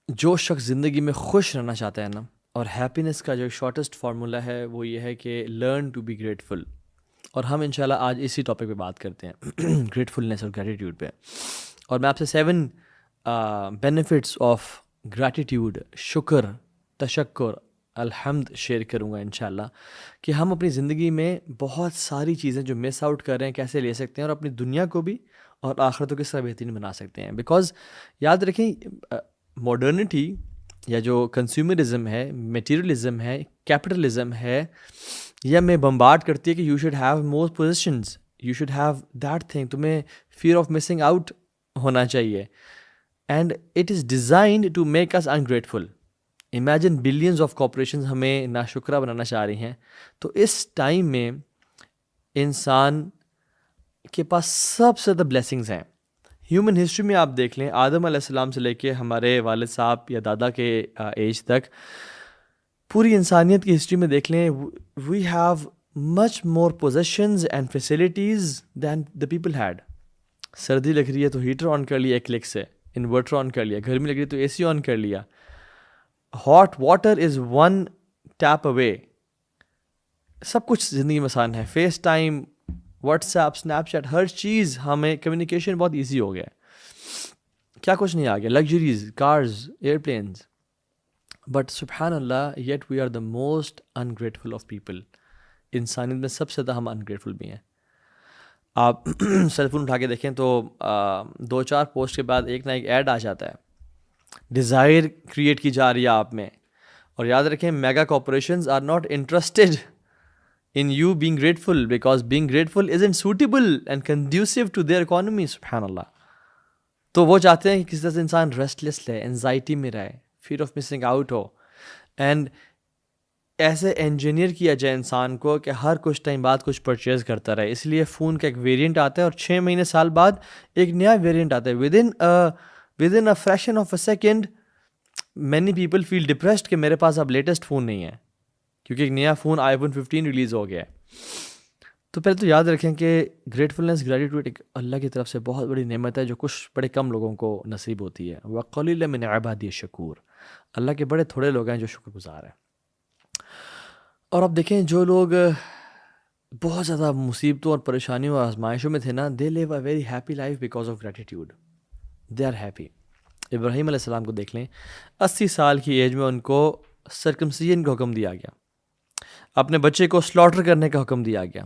جو شخص زندگی میں خوش رہنا چاہتا ہے نا، اور ہیپینس کا جو شارٹیسٹ فارمولا ہے وہ یہ ہے کہ لرن ٹو بی گریٹفل. اور ہم انشاءاللہ آج اسی ٹاپک پہ بات کرتے ہیں گریٹفلنس اور گریٹیٹیوڈ پہ. اور میں آپ سے 7 بینیفٹس آف گریٹیٹیوڈ، شکر، تشکر، الحمد شیئر کروں گا انشاءاللہ، کہ ہم اپنی زندگی میں بہت ساری چیزیں جو مس آؤٹ کر رہے ہیں کیسے لے سکتے ہیں، اور اپنی دنیا کو بھی اور آخرت کو کس طرح بہترین بنا سکتے ہیں. بیکاز یاد رکھیں، ماڈرنٹی یا جو کنزیومرزم ہے، میٹیریلزم ہے، کیپٹلزم ہے، یا میں بمبارڈ کرتی ہے کہ you should have more possessions, you should have that thing. تمہیں فیئر آف مسنگ آؤٹ ہونا چاہیے. And it is designed to make us ungrateful. Imagine billions of corporations ہمیں ناشکرہ بنانا چاہ رہی ہیں. تو اس ٹائم میں انسان کے پاس سب سے زیادہ بلیسنگز ہیں. ہیومن ہسٹری میں آپ دیکھ لیں، آدم علیہ السلام سے لے کے ہمارے والد صاحب یا دادا کے ایج تک، پوری انسانیت کی ہسٹری میں دیکھ لیں، we have much more possessions and facilities than the people had. سردی لگ رہی ہے تو ہیٹر آن کر لیا ایک کلک سے، انورٹر آن کر لیا. گرمی لگ رہی ہے تو اے سی آن کر لیا. Hot water is 1 tap away. سب کچھ زندگی میں آسان ہے. FaceTime, WhatsApp, Snapchat, ہر چیز ہمیں کمیونیکیشن بہت ایزی ہو گیا ہے. کیا کچھ نہیں آ گیا، لگژریز، کارز، ایئرپلینز. بٹ سبحان Allah, yet we are the most ungrateful of people. انسانیت میں سب سے زیادہ ہم انگریٹفل بھی ہیں. آپ سیل فون اٹھا کے دیکھیں تو 2-4 پوسٹ کے بعد ایک نہ ایک ایڈ آ جاتا ہے. ڈیزائر کریٹ کی جا رہی ہے آپ میں. اور یاد رکھیں، mega corporations are not interested in you being grateful, because being grateful isn't suitable and conducive to their economy. سبحان اللہ. تو وہ چاہتے ہیں کہ کسی طرح سے انسان ریسٹلیس رہے، انزائٹی میں رہے، fair of missing out who. And ایسے انجینئر کیا جائے انسان کو کہ ہر کچھ ٹائم بعد کچھ پرچیز کرتا رہے. اس لیے فون کا ایک ویریئنٹ آتا ہے اور 6 مہینے سال بعد ایک نیا ویریئنٹ آتا ہے. Within a fraction of a second many people feel depressed کہ میرے پاس اب لیٹسٹ فون نہیں ہے، کیونکہ ایک نیا فون iPhone 15 ریلیز ہو گیا ہے. تو پہلے تو یاد رکھیں کہ گریٹفلنس، گریٹیٹیوڈ ایک اللہ کی طرف سے بہت بڑی نعمت ہے جو کچھ بڑے کم لوگوں کو نصیب ہوتی ہے. وَقَلِيلًا مِنْ عِبَادِيَ الشَّكُورُ. اللہ کے بڑے تھوڑے لوگ ہیں جو شکر گزار ہیں. اور اب دیکھیں، جو لوگ بہت زیادہ مصیبتوں اور پریشانیوں اور آزمائشوں میں تھے نا، they live a very happy life because of gratitude. They are happy. Ibrahim علیہ السلام کو دیکھ لیں، 80 سال کی ایج میں ان کو سرکمسیجن کا حکم دیا گیا، اپنے بچے کو سلاٹر کرنے کا حکم دیا گیا،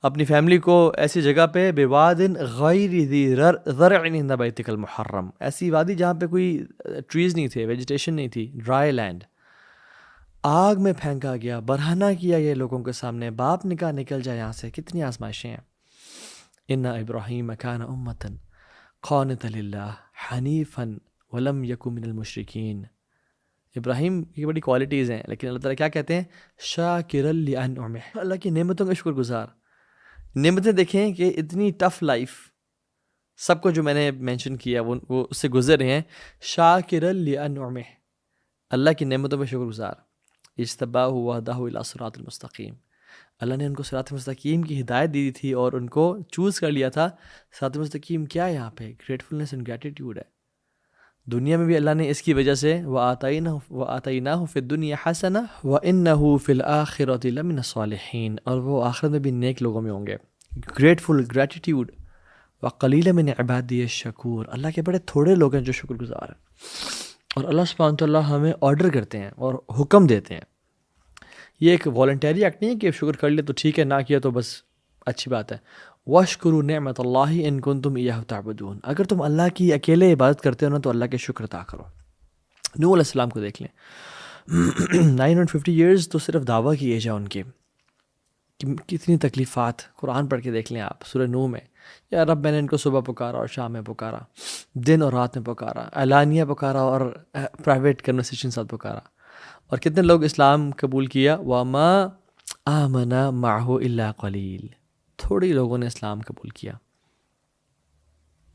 اپنی فیملی کو ایسی جگہ پہ بواد غیر ذی زرع عند بیتک المحرم، ایسی وادی جہاں پہ کوئی ٹریز نہیں تھے، ویجیٹیشن نہیں تھی، ڈرائی لینڈ. آگ میں پھینکا گیا، برہنہ کیا گیا لوگوں کے سامنے، باپ نے کہا نکل جائے یہاں سے. کتنی آزمائشیں ہیں. ان ابراہیم کان امۃ قانتا للہ حنیفا ولم یک من المشرکین. ابراہیم کی بڑی کوالٹیز ہیں، لیکن اللہ تعالیٰ کیا کہتے ہیں؟ شاکرا لانعمہ، اللہ کی نعمتوں کا شکر گزار. نعمتیں دیکھیں کہ اتنی ٹف لائف، سب کو جو میں نے مینشن کیا وہ اس سے گزر رہے ہیں. شاکرا لانعمہ، اللہ کی نعمتوں پہ شکر گزار. اجتباہ وہدہ الی صراط المستقیم، اللہ نے ان کو صراط مستقیم کی ہدایت دی تھی اور ان کو چوز کر لیا تھا. صراط مستقیم کیا ہے؟ یہاں پہ گریٹفلنس اینڈ گریٹیٹیوڈ ہے. دنیا میں بھی اللہ نے اس کی وجہ سے وَآتَيْنَاهُ فِي الدُّنْيَا حَسَنَةً وَإِنَّهُ فِي الْآخِرَةِ لَمِنَ الصَّالِحِينَ، اور وہ آخرت میں بھی نیک لوگوں میں ہوں گے. Grateful, gratitude. وَقَلِيلًا مِنْ عِبَادِيَ الشَّكُورُ، اللہ کے بڑے تھوڑے لوگ ہیں جو شکر گزار ہیں. اور اللہ سبحانہ وتعالیٰ ہمیں آرڈر کرتے ہیں اور حکم دیتے ہیں. یہ ایک والنٹیری ایکٹ نہیں ہے کہ شکر کر لیا تو ٹھیک ہے، نہ کیا تو بس اچھی بات ہے. وَاشْكُرُوا نِعْمَةَ اللَّهِ إِن كُنتُمْ إِيَّاهُ تَعْبُدُونَ، اگر تم اللہ کی اکیلے عبادت کرتے ہو نا تو اللہ کے شکر ادا کرو. نوح علیہ السلام کو دیکھ لیں، 950 ایئرز تو صرف دعویٰ کی ایج ہے ان کی. کتنی تکلیفات، قرآن پڑھ کے دیکھ لیں آپ سورہ نوح میں. یا رب، میں نے ان کو صبح پکارا اور شام میں پکارا، دن اور رات میں پکارا، اعلانیہ پکارا اور پرائیویٹ کنورسیشن ساتھ پکارا. اور کتنے لوگ اسلام قبول کیا؟ وَمَا آمَنَ مَعَهُ إِلَّا قَلِيلٌ، تھوڑی لوگوں نے اسلام قبول کیا.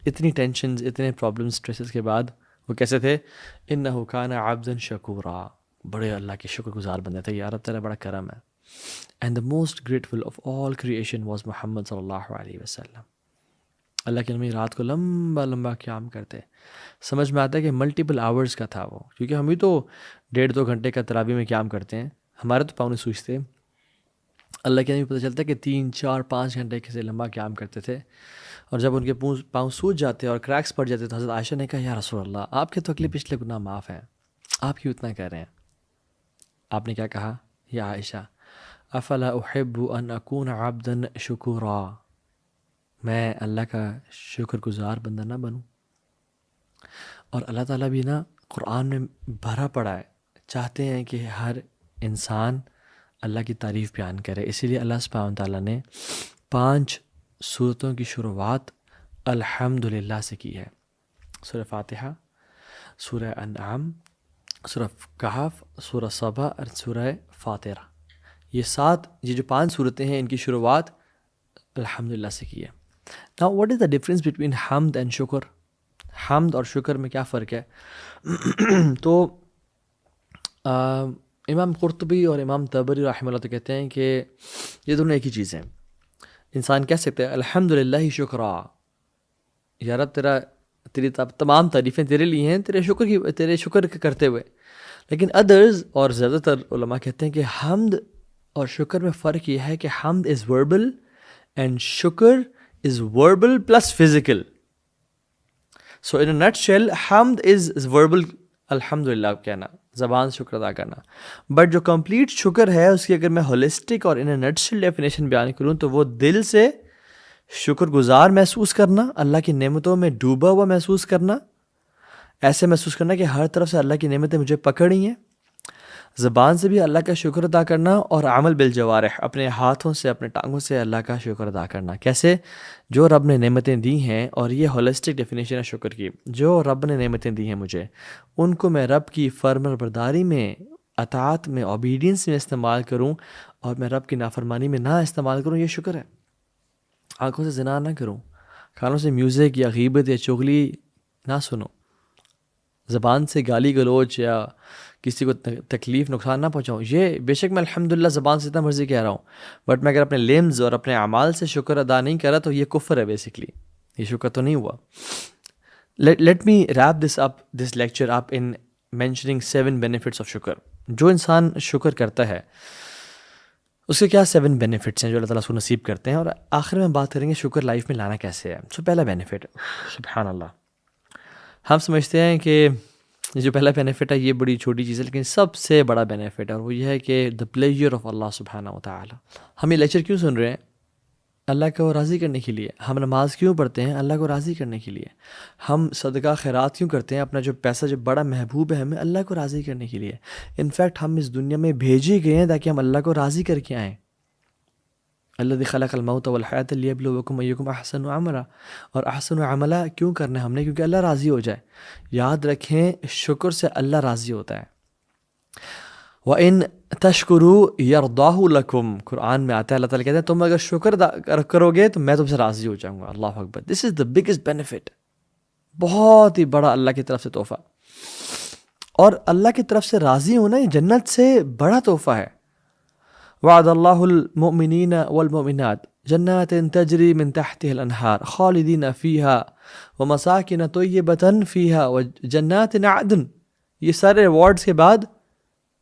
اتنی ٹینشنز، اتنے پرابلمز، اسٹریسز کے بعد وہ کیسے تھے؟ إِنَّهُ كَانَ عَبْدًا شَكُورًا، بڑے اللہ کے شکر گزار بندے تھے. یا رب تیرا بڑا کرم ہے. And the most grateful of all creation was Muhammad صلی اللہ علیہ وسلم. اللہ کے نبی رات کو لمبا لمبا قیام کرتے. سمجھ میں آتا ہے کہ ملٹیپل آورز کا تھا وہ، کیونکہ ہم بھی تو 1.5-2 گھنٹے کا تراویح میں قیام کرتے ہیں، ہمارے تو پاؤں نہیں سوچتے. اللہ کے نبی پتہ چلتا ہے کہ 3-4-5 گھنٹے سے لمبا قیام کرتے تھے. اور جب ان کے پاؤں سوج جاتے اور کریکس پڑ جاتے تو حضرت عائشہ نے کہا یا رسول اللہ آپ کے تو اگلے پچھلے گناہ معاف ہیں، آپ کیوں اتنا کہہ رہے ہیں؟ آپ نے کیا کہا؟ یا عائشہ افلا احب ان اکون عبدا شکورا، میں اللہ کا شکر گزار بندہ نہ بنوں؟ اور اللہ تعالیٰ بھی نا قرآن میں بھرا پڑا ہے، چاہتے ہیں کہ ہر انسان اللہ کی تعریف بیان کرے. اسی لیے اللہ سبحانہ تعالیٰ نے 5 سورتوں کی شروعات الحمدللہ سے کی ہے. سورہ فاتحہ، سورہ انعام، سورہ کہف، سورہ صبا اور سورہ فاطرہ. یہ جو 5 صورتیں ہیں ان کی شروعات الحمدللہ سے کی ہے. Now what is the difference between حمد and شکر؟ حمد اور شکر میں کیا فرق ہے؟ تو امام قرطبی اور امام طبری رحمہ اللہ تو کہتے ہیں کہ یہ دونوں ایک ہی چیز ہیں. انسان کہہ سکتے ہیں الحمدللہ شکرا، یا رب تیری تمام تعریفیں تیرے لیے ہیں، تیرے شکر کرتے ہوئے. لیکن ادرز اور زیادہ تر علماء کہتے ہیں کہ حمد اور شکر میں فرق یہ ہے کہ حمد از وربل اینڈ شکر is verbal plus physical. So in a nut shell حمد از وربل، الحمدللہ کہنا، زبان سے شکر ادا کرنا. بٹ جو کمپلیٹ شکر ہے اس کی اگر میں ہولسٹک اور ان اے نٹ شیل ڈیفینیشن بیان کروں تو وہ دل سے شکر گزار محسوس کرنا، اللہ کی نعمتوں میں ڈوبا ہوا محسوس کرنا، ایسے محسوس کرنا کہ ہر طرف سے اللہ کی نعمتیں مجھے پکڑی ہیں. زبان سے بھی اللہ کا شکر ادا کرنا، اور عمل بالجوارح، اپنے ہاتھوں سے اپنے ٹانگوں سے اللہ کا شکر ادا کرنا. کیسے؟ جو رب نے نعمتیں دی ہیں، اور یہ ہولسٹک ڈیفینیشن ہے شکر کی، جو رب نے نعمتیں دی ہیں مجھے، ان کو میں رب کی فرمانبرداری میں، اطاعت میں، اوبیڈینس میں استعمال کروں، اور میں رب کی نافرمانی میں نہ استعمال کروں. یہ شکر ہے. آنکھوں سے زنا نہ کروں، کانوں سے میوزک یا غیبت یا چغلی نہ سنو، زبان سے گالی گلوچ یا کسی کو تکلیف نقصان نہ پہنچاؤں. یہ بے شک میں الحمدللہ زبان سے اتنا مرضی کہہ رہا ہوں، بٹ میں اگر اپنے لیمز اور اپنے اعمال سے شکر ادا نہیں کرا تو یہ کفر ہے. بیسکلی یہ شکر تو نہیں ہوا. Let me rape this lecture up in mentioning 7 benefits of شکر. جو انسان شکر کرتا ہے اس کے کیا 7 بینیفٹس ہیں جو اللہ تعالیٰ اس کو نصیب کرتے ہیں، اور آخر میں ہم بات کریں گے شکر لائف میں لانا کیسے ہے. پہلا بینیفٹ، سبحان اللہ، ہم سمجھتے ہیں کہ یہ جو پہلا بینیفٹ ہے یہ بڑی چھوٹی چیز ہے، لیکن سب سے بڑا بینیفٹ ہے، اور وہ یہ ہے کہ دا پلیجر آف اللہ سبحانہ و تعالی. ہم یہ لیکچر کیوں سن رہے ہیں؟ اللہ کو راضی کرنے کے لیے. ہم نماز کیوں پڑھتے ہیں؟ اللہ کو راضی کرنے کے لیے. ہم صدقہ خیرات کیوں کرتے ہیں؟ اپنا جو پیسہ جو بڑا محبوب ہے ہمیں، اللہ کو راضی کرنے کے لیے. انفیکٹ ہم اس دنیا میں بھیجے گئے ہیں تاکہ ہم اللہ کو راضی کر کے آئیں. الذی خلق الموت والحیاۃ لیبلوکم ایکم احسن عملا. اور احسن عملا کیوں کرنا ہے ہم نے؟ کیونکہ اللہ راضی ہو جائے. یاد رکھیں شکر سے اللہ راضی ہوتا ہے. وَإِن تَشْكُرُوا يَرْضَاهُ لَكُمْ، قرآن میں آتا ہے اللہ تعالیٰ کہتے ہیں تم اگر شکر کرو گے تو میں تم سے راضی ہو جاؤں گا. اللہ اکبر. دس از دا بگیسٹ بینیفٹ، بہت ہی بڑا اللہ کی طرف سے تحفہ. اور اللہ کی طرف سے راضی ہونا یہ جنت سے بڑا تحفہ ہے. وعد اللہ المؤمنین والمؤمنات جنات تجری من تحتها الانہار خالدین فیہا ومساکن طیبۃ فیہا وجنات عدن. یہ سارے ریوارڈز کے بعد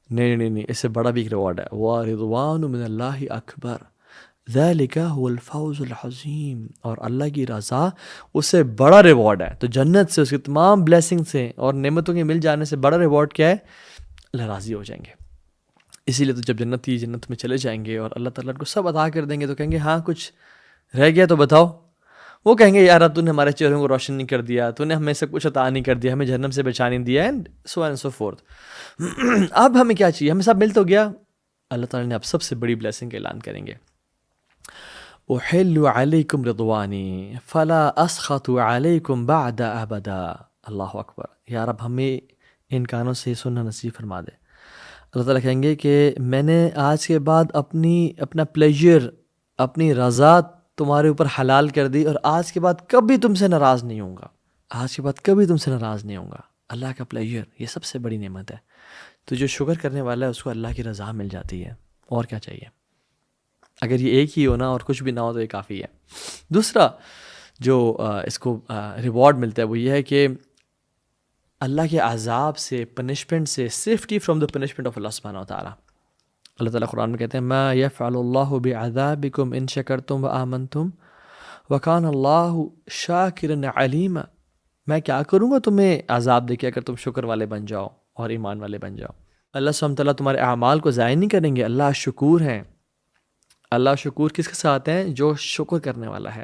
نہیں اس سے بڑا بھی ایک ریوارڈ ہے، وَرِضْوَانُ مِنَ اللَّهِ أَكْبَرُ ذَلِكَ هُوَ الْفَوْزُ الْعَظِيمُ. اور اللہ کی رضا اس سے بڑا ریوارڈ ہے. تو جنت سے، اس کی تمام بلیسنگ سے اور نعمتوں کے مل جانے سے بڑا ریوارڈ کیا ہے؟ اللہ راضی ہو جائیں گے. اسی لیے تو جب جنت میں چلے جائیں گے اور اللہ تعالیٰ کو سب عطا کر دیں گے تو کہیں گے ہاں کچھ رہ گیا تو بتاؤ. وہ کہیں گے یار اب تو نے ہمارے چہروں کو روشن نہیں کر دیا، تو نے ہمیں سب کچھ عطا نہیں کر دیا، ہمیں جہنم سے بچا نہیں دیا، and so and so forth. اب ہمیں کیا چاہیے؟ ہمیں سب مل تو گیا. اللہ تعالیٰ نے اب سب سے بڑی بلیسنگ کا اعلان کریں گے. احل علیکم رضوانی فلا اسخط علیکم بعد ابدا. اللہ اکبر. یا رب ہمیں ان کانوں سے سننا نصیب فرما دے. اللہ تعالیٰ کہیں گے کہ میں نے آج کے بعد اپنا پلیجر، اپنی رضا تمہارے اوپر حلال کر دی، اور آج کے بعد کبھی تم سے ناراض نہیں ہوں گا. آج کے بعد کبھی تم سے ناراض نہیں ہوں گا. اللہ کا پلیجر یہ سب سے بڑی نعمت ہے. تو جو شکر کرنے والا ہے اس کو اللہ کی رضا مل جاتی ہے. اور کیا چاہیے؟ اگر یہ ایک ہی ہونا اور کچھ بھی نہ ہو تو یہ کافی ہے. دوسرا، جو اس کو ریوارڈ ملتا ہے وہ یہ ہے کہ اللہ کے عذاب سے، پنشمنٹ سے، safety from the punishment of Allah سبحانہ وتعالیٰ. اللہ تعالیٰ قرآن میں کہتے ہیں ما یفعل اللہ بعذابکم ان شکرتم وآمنتم وکان اللہ شاکرا علیما. میں کیا کروں گا تمہیں عذاب دے کے اگر تم شکر والے بن جاؤ اور ایمان والے بن جاؤ. اللہ سبحانہ وتعالیٰ تمہارے اعمال کو ضائع نہیں کریں گے. اللہ شکور ہیں. اللہ شکور کس کے ساتھ ہیں؟ جو شکر کرنے والا ہے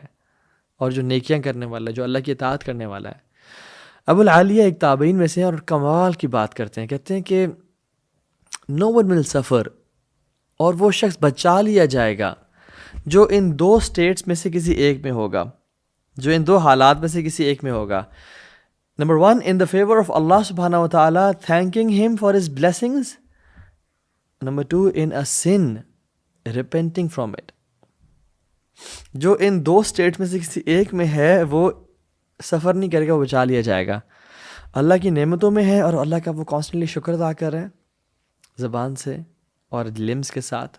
اور جو نیکیاں کرنے والا ہے، جو اللہ کی اطاعت کرنے والا ہے. ابو العالیہ ایک تابعین میں سے اور کمال کی بات کرتے ہیں، کہتے ہیں کہ نو ون ول سفر، اور وہ شخص بچا لیا جائے گا جو ان دو سٹیٹس میں سے کسی ایک میں ہوگا، جو ان دو حالات میں سے کسی ایک میں ہوگا. Number 1 in the favour of Allah سبحانہ و تعالیٰ thanking him for his blessings. Number 2 in a sin repenting from it. جو ان دو سٹیٹس میں سے کسی ایک میں ہے وہ سفر نہیں کرے گا، وہ بچا لیا جائے گا. اللہ کی نعمتوں میں ہے اور اللہ کا وہ کانسٹنٹلی شکر ادا کر رہا ہے زبان سے اور لمز کے ساتھ،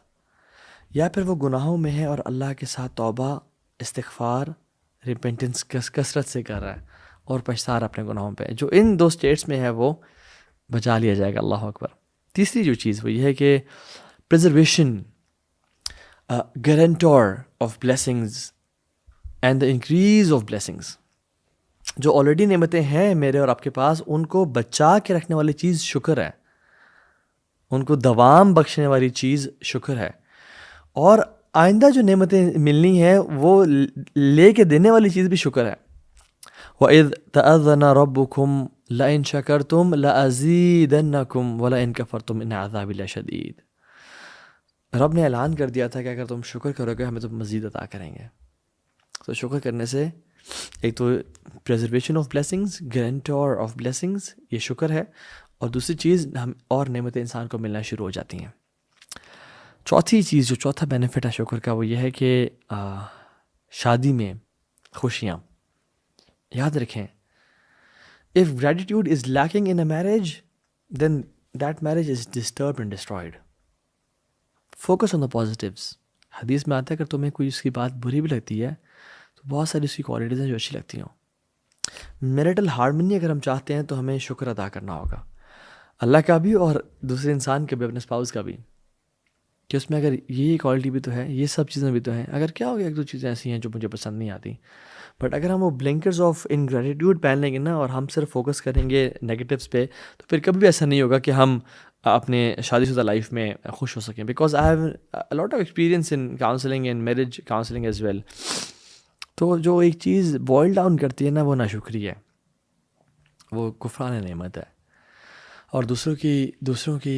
یا پھر وہ گناہوں میں ہے اور اللہ کے ساتھ توبہ، استغفار، ریپینٹنس کثرت سے کر رہا ہے اور پچھتا رہا اپنے گناہوں پہ. جو ان دو سٹیٹس میں ہے وہ بچا لیا جائے گا. اللہ اکبر. تیسری جو چیز وہ یہ ہے کہ preservation, guarantor of blessings and the increase of blessings. جو آلریڈی نعمتیں ہیں میرے اور آپ کے پاس، ان کو بچا کے رکھنے والی چیز شکر ہے، ان کو دوام بخشنے والی چیز شکر ہے، اور آئندہ جو نعمتیں ملنی ہیں وہ لے کے دینے والی چیز بھی شکر ہے. وَإِذْ تَأَذَّنَ رَبُّكُمْ لَإِن شَكَرْتُمْ لَأَزِيدَنَّكُمْ وَلَإِن كَفَرْتُمْ إِنَّ عَذَابِي لَشَدِيدٌ. رب نے اعلان کر دیا تھا کہ اگر تم شکر کرو گے ہمیں تم مزید عطا کریں گے. تو شکر کرنے سے ایک تو preservation of blessings, guarantor of blessings, یہ شکر ہے، اور دوسری چیز ہم اور نعمتیں انسان کو ملنا شروع ہو جاتی ہیں. چوتھی چیز، جو چوتھا بینیفٹ ہے شکر کا، وہ یہ ہے کہ شادی میں خوشیاں. یاد رکھیں if gratitude is lacking in a marriage then that marriage is disturbed and destroyed. Focus on the positives. حدیث میں آتا ہے اگر تمہیں کوئی اس کی بات بری بھی لگتی ہے تو بہت ساری اس کی کوالٹیز ہیں جو اچھی لگتی ہوں. میرٹل ہارمنی اگر ہم چاہتے ہیں تو ہمیں شکر ادا کرنا ہوگا، اللہ کا بھی اور دوسرے انسان کے بھی، اپنے اسپاؤس کا بھی، کہ اس میں اگر یہ کوالٹی بھی تو ہے، یہ سب چیزیں بھی تو ہیں. اگر کیا ہو گیا ایک دو چیزیں ایسی ہیں جو مجھے پسند نہیں آتی، بٹ اگر ہم وہ بلنکرز آف انگریٹیوڈ پہن لیں گے نا اور ہم صرف فوکس کریں گے نیگیٹیوز پہ، تو پھر کبھی بھی ایسا نہیں ہوگا کہ ہم اپنے شادی شدہ لائف میں خوش ہو سکیں. Because I have a lot of experience in counselling and marriage counselling as well. تو جو ایک چیز بوائل ڈاؤن کرتی ہے نا وہ ناشکری ہے، وہ کفران نعمت ہے، اور دوسروں کی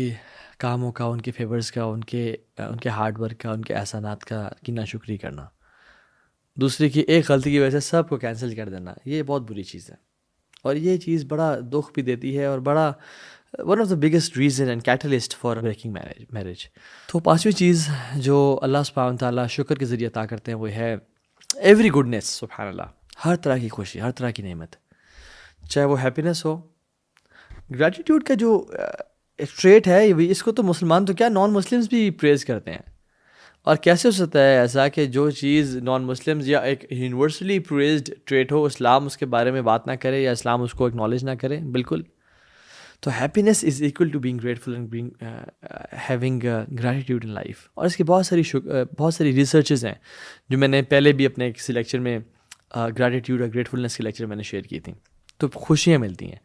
کاموں کا، ان کے فیورز کا، ان کے ہارڈ ورک کا، ان کے احسانات کا کی ناشکری کرنا، دوسرے کی ایک غلطی کی وجہ سے سب کو کینسل کر دینا، یہ بہت بری چیز ہے. اور یہ چیز بڑا دکھ بھی دیتی ہے اور بڑا one of the biggest reason and catalyst for breaking marriage. تو پانچویں چیز جو اللہ سبحانہ تعالیٰ شکر کے ذریعے عطا کرتے ہیں وہ ہے ایوری گڈنس. سبحان اللہ، ہر طرح کی خوشی، ہر طرح کی نعمت، چاہے وہ ہیپینس ہو. گریٹیٹیوڈ کا جو ایک ٹریٹ ہے، اس کو تو مسلمان تو کیا نان مسلمز بھی پریز کرتے ہیں. اور کیسے ہو سکتا ہے ایسا کہ جو چیز نان مسلمز یا ایک یونیورسلی پریزڈ ٹریٹ ہو، اسلام اس کے بارے میں بات نہ کرے یا اسلام اس کو اکنالج نہ کرے؟ بالکل. تو happiness is equal to being grateful and being having gratitude in life. اور اس کی بہت ساری ریسرچز ہیں جو میں نے پہلے بھی اپنے کسی لیکچر میں گریٹیٹیوڈ اور گریٹفلنس کے لیکچر میں نے شیئر کی تھیں. تو خوشیاں ملتی ہیں.